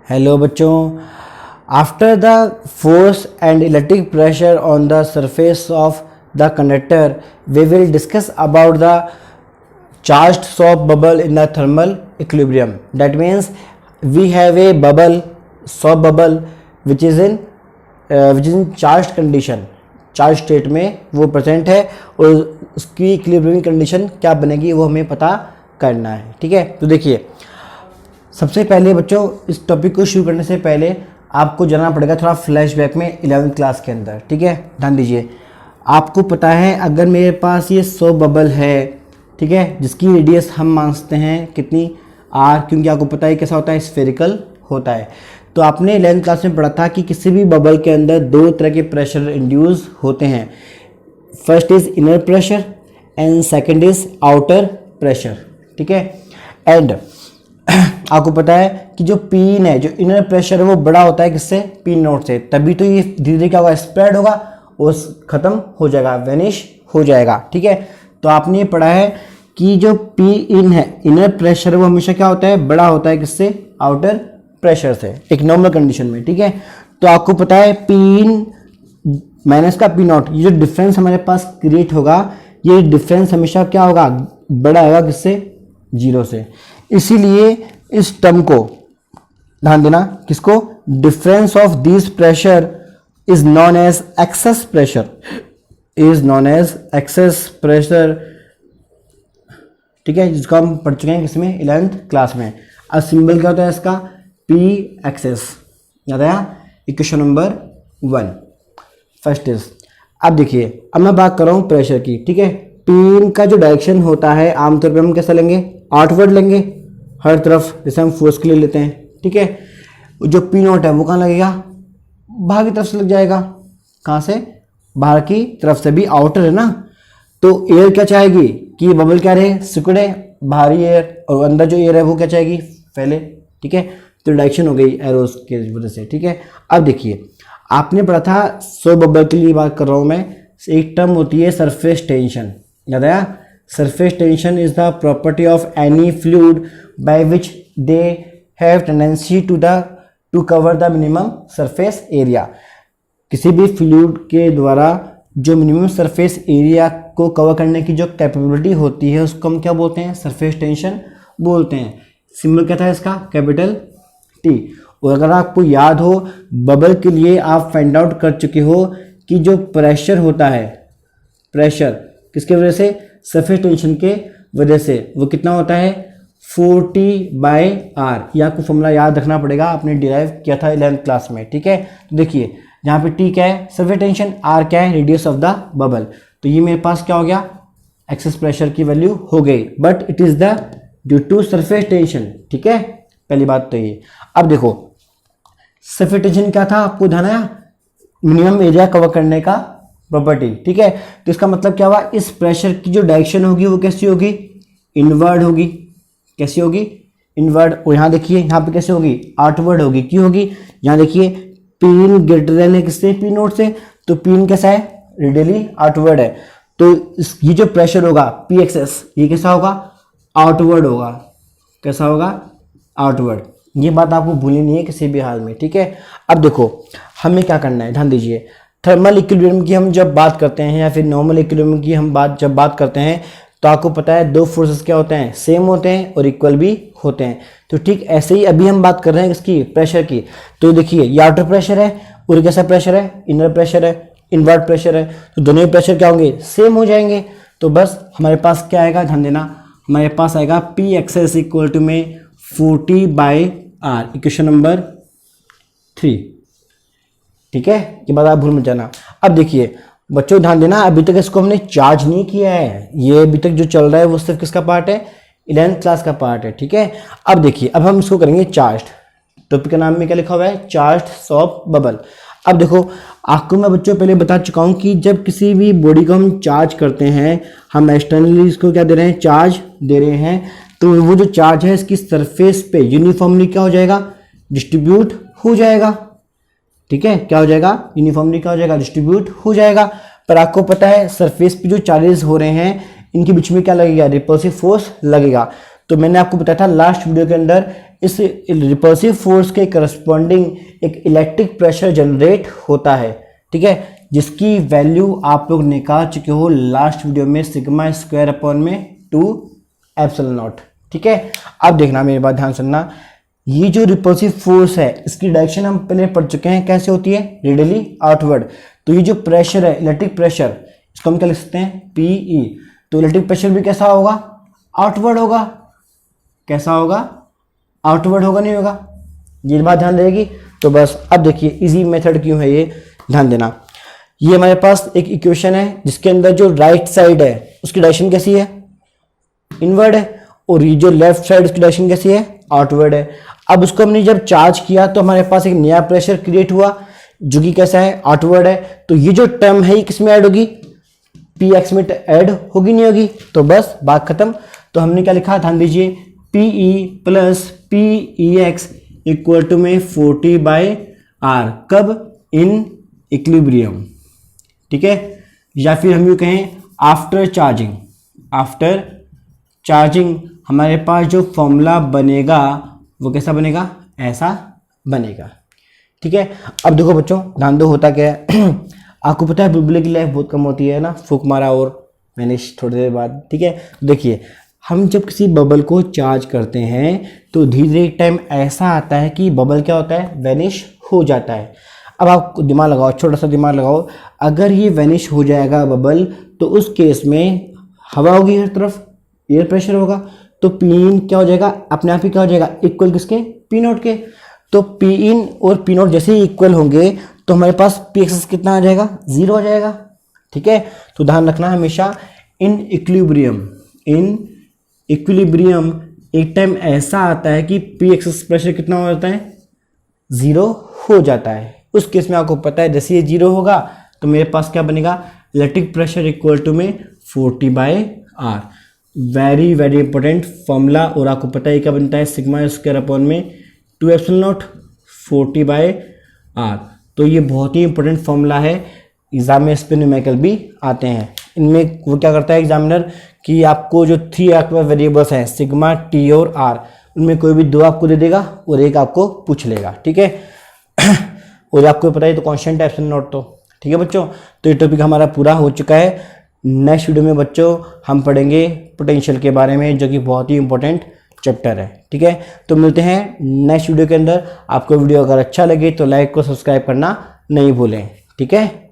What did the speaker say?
Hello बच्चों, after the force and electric pressure on the surface of the conductor we will discuss about the charged soap bubble in the thermal equilibrium. That means we have a bubble, soap bubble, which is in charged condition, charged state में वो present है और उसकी equilibrium condition क्या बनेगी वो हमें पता करना है. ठीक है, तो देखिए सबसे पहले बच्चों इस टॉपिक को शुरू करने से पहले आपको जाना पड़ेगा थोड़ा फ्लैशबैक में 11th क्लास के अंदर. ठीक है, ध्यान दीजिए. आपको पता है अगर मेरे पास ये सोप बबल है, ठीक है, जिसकी रेडियस हम मानते हैं कितनी आर, क्योंकि आपको पता है कैसा होता है, स्फेरिकल होता है. तो आपने 11th क्लास में पढ़ा था कि किसी भी बबल के अंदर दो तरह के प्रेशर इंड्यूस होते हैं. First is inner pressure and second is outer pressure. ठीक है, एंड आपको पता है कि जो पीन है, जो इनर प्रेशर है वो बड़ा होता है किससे, पी नोट से. तभी तो ये धीरे धीरे क्या होगा, स्प्रेड होगा और खत्म हो जाएगा, वेनिश हो जाएगा. ठीक है, तो आपने ये पढ़ा है कि जो पी इन है, इनर प्रेशर, वो हमेशा क्या होता है, बड़ा होता है किससे, आउटर प्रेशर से, एक नॉर्मल कंडीशन में. ठीक है, तो आपको पता है पी इन माइनस का पी नॉट, ये जो डिफरेंस हमारे पास क्रिएट होगा, ये डिफरेंस हमेशा क्या होगा, बड़ा होगा किससे, जीरो से. इसीलिए इस टर्म को ध्यान देना, किसको, difference of this pressure is known as excess pressure, is known as excess pressure. ठीक है, जिसको हम पढ़ चुके हैं किसमें, 11th क्लास में. अब सिंबल क्या होता है इसका, पी एक्सेस, याद आया, इक्वेशन नंबर 1 फर्स्ट इज. अब देखिए, अब मैं बात कर रहा हूँ प्रेशर की. ठीक है, पी का जो डायरेक्शन होता है आमतौर पे हम कैसा लेंगे, आउटवर्ड लेंगे हर तरफ, जैसे हम फोर्स के लिए लेते हैं. ठीक है, जो पी नोट है वो कहाँ लगेगा, बाहर की तरफ से लग जाएगा. कहाँ से, बाहर की तरफ से, भी आउटर है ना. तो एयर क्या चाहेगी कि ये बबल क्या रहे, सिकुड़े, बाहरी एयर, और अंदर जो एयर है वो क्या चाहेगी, फैले. ठीक है, तो डायरेक्शन हो गई एरोस के वजह से. ठीक है, अब देखिए आपने पढ़ा था, सो बबल के लिए बात कर रहा हूँ मैं, एक टर्म होती है सरफेस टेंशन, याद आया. Surface tension is the property of any fluid by which they have tendency to cover the minimum surface area. किसी भी फ्लूइड के द्वारा जो मिनिमम सरफेस एरिया को कवर करने की जो कैपेबिलिटी होती है उसको हम क्या बोलते हैं, सरफेस टेंशन बोलते हैं. सिंबल क्या था इसका, कैपिटल टी. और अगर आपको याद हो, बबल के लिए आप फाइंड आउट कर चुके हो कि जो प्रेशर होता है, प्रेशर किसके वजह से, सरफेस टेंशन के वजह से, वो कितना होता है, 40/r. ये आपको फॉर्मूला याद रखना पड़ेगा, आपने डिराइव किया था 11th क्लास में. ठीक है, तो देखिए यहाँ पे टी क्या है, सरफेस टेंशन, आर क्या है, रेडियस ऑफ द बबल. तो ये मेरे पास क्या हो गया, एक्सेस प्रेशर की वैल्यू हो गई, but it is the due to surface tension. ठीक है, पहली बात तो ये. अब देखो सरफेस टेंशन क्या था, आपको ध्यान आया, मिनिमम एरिया कवर करने का प्रॉपर्टी. ठीक है, तो इसका मतलब क्या हुआ, इस प्रेशर की जो डायरेक्शन होगी वो कैसी होगी, इनवर्ड होगी. कैसी होगी, इनवर्ड. और यहाँ देखिए यहाँ पे कैसे होगी, आउटवर्ड होगी. क्यों होगी, यहाँ देखिए पीन ग्रेटर देन है किससे, पी नोट से. तो पीन कैसा है, रेडियली आउटवर्ड है. तो ये जो प्रेशर होगा पी एक्सेस, ये कैसा होगा, आउटवर्ड होगा. कैसा होगा, आउटवर्ड. ये बात आपको भूलनी नहीं है किसी भी हाल में. ठीक है, अब देखो हमें क्या करना है, ध्यान दीजिए. थर्मल इक्विलिब्रियम की हम जब बात करते हैं या फिर नॉर्मल इक्विलिब्रियम की हम जब बात करते हैं, तो आपको पता है दो फोर्सेस क्या होते हैं, सेम होते हैं और इक्वल भी होते हैं. तो ठीक ऐसे ही अभी हम बात कर रहे हैं किसकी, प्रेशर की. तो देखिए ये आउटर प्रेशर है और कैसा प्रेशर है, इनर प्रेशर है, इनवर्ट प्रेशर है. तो दोनों ही प्रेशर क्या होंगे, सेम हो जाएंगे. तो बस हमारे पास क्या आएगा, ध्यान देना, हमारे पास आएगा पी एक्सेस इक्वल टू में 40/r, इक्वेशन नंबर 3. ठीक है, ये बात आप भूल मत जाना. अब देखिए बच्चों ध्यान देना, अभी तक इसको हमने चार्ज नहीं किया है, ये अभी तक जो चल रहा है वो सिर्फ किसका पार्ट है, 11th क्लास का पार्ट है. ठीक है, अब देखिए अब हम इसको करेंगे चार्ज. टॉपिक का नाम में क्या लिखा हुआ है, चार्ज सोप बबल. अब देखो आपको मैं बच्चों पहले बता चुका हूँ कि जब किसी भी बॉडी को हम चार्ज करते हैं, हम एक्सटर्नली इसको क्या दे रहे हैं, चार्ज दे रहे हैं. तो वो जो चार्ज है इसकी सरफेस पे यूनिफॉर्मली क्या हो जाएगा, डिस्ट्रीब्यूट हो जाएगा. ठीक है, क्या हो जाएगा, यूनिफॉर्मली क्या हो जाएगा, डिस्ट्रीब्यूट हो जाएगा. पर आपको पता है सरफेस पे जो चार्जेस हो रहे हैं इनके बीच में क्या लगेगा, रिपल्सिव फोर्स लगेगा. तो मैंने आपको बताया था लास्ट वीडियो के अंदर इस रिपल्सिव फोर्स के करस्पॉन्डिंग एक इलेक्ट्रिक प्रेशर जनरेट होता है, ठीक है, जिसकी वैल्यू आप लोग निकाल चुके हो लास्ट वीडियो में सिग्मा स्क्वायर अपॉन में 2 एप्सिलॉन नॉट, ठीक है। अब देखना मेरी बात ध्यान सुनना, ये जो रिपल्सिव फोर्स है इसकी डायरेक्शन हम पहले पढ़ चुके हैं कैसे होती है, रेडियली आउटवर्ड। तो ये जो प्रेशर है इलेक्ट्रिक प्रेशर, इसको हम क्या लिख सकते हैं, PE। तो इलेक्ट्रिक प्रेशर भी कैसा होगा, आउटवर्ड होगा। कैसा होगा, आउटवर्ड होगा, नहीं होगा, ये बात ध्यान रहेगी। तो बस अब देखिए इजी मेथड क्यों है ये, ध्यान देना। ये हमारे पास एक इक्वेशन है जिसके अंदर जो राइट साइड है उसकी डायरेक्शन कैसी है, इनवर्ड है, और ये जो लेफ्ट साइड उसकी डायरेक्शन कैसी है, आउटवर्ड है। अब उसको हमने जब चार्ज किया तो हमारे पास एक नया प्रेशर क्रिएट हुआ जो कि कैसा है, आउटवर्ड है। तो ये जो टर्म है ये किस में ऐड होगी, PX में ऐड होगी, नहीं होगी। तो बस बात खत्म। तो हमने क्या लिखा, ध्यान दीजिए, PE plus PEX equal to में 40/R, कब, इन इक्विलिब्रियम, ठीक है। या फिर हम यूँ कहें आफ्टर चार्जिंग। आफ्टर चार्जिंग हमारे पास जो फॉर्मूला बनेगा वो कैसा बनेगा, ऐसा बनेगा, ठीक है। अब देखो बच्चों ध्यान दो, होता क्या है आपको पता है बुलबुले की लाइफ बहुत कम होती है ना, फूक मारा और वैनिश थोड़ी देर बाद, ठीक है। देखिए हम जब किसी बबल को चार्ज करते हैं तो धीरे धीरे एक टाइम ऐसा आता है कि बबल क्या होता है, वैनिश हो जाता है। अब आप दिमाग लगाओ, छोटा सा दिमाग लगाओ, अगर ये वैनिश हो जाएगा बबल तो उस केस में हवा होगी हर तरफ, एयर प्रेशर होगा, तो पी इन क्या हो जाएगा, अपने आप ही क्या हो जाएगा, इक्वल किसके, पी नोट के। तो पी इन और पी नोट जैसे ही इक्वल होंगे तो हमारे पास पी एक्स कितना आ जाएगा, 0 आ जाएगा, ठीक है। तो ध्यान रखना हमेशा, इन इक्विलिब्रियम एक टाइम ऐसा आता है कि पी एक्स प्रेशर कितना हो जाता है, 0 हो जाता है। उस केस में आपको पता है जैसे ये 0 होगा तो मेरे पास क्या बनेगा, इलेक्ट्रिक प्रेशर इक्वल टू में 40/R। Very very important formula, और आपको पता है क्या बनता है, सिग्मा स्क्वायर अपॉन में 2 एप्सिलॉन नॉट 40/R। तो ये बहुत ही इंपॉर्टेंट फॉर्मूला है, एग्जाम में इस पे न्यूमेरिकल भी आते हैं। इनमें वो क्या करता है एग्जामिनर कि आपको जो 3 आपके वेरिएबल्स हैं सिग्मा, टी और आर, उनमें कोई भी 2 आपको दे देगा और एक आपको पूछ लेगा, ठीक है। और आपको पता है तो कांस्टेंट है एप्सिलॉन नॉट, तो ठीक है बच्चों। तो ये टॉपिक हमारा पूरा हो चुका है। नेक्स्ट वीडियो में बच्चों हम पढ़ेंगे पोटेंशियल के बारे में, जो कि बहुत ही इंपॉर्टेंट चैप्टर है, ठीक है। तो मिलते हैं नेक्स्ट वीडियो के अंदर। आपको वीडियो अगर अच्छा लगे तो लाइक को सब्सक्राइब करना नहीं भूलें, ठीक है।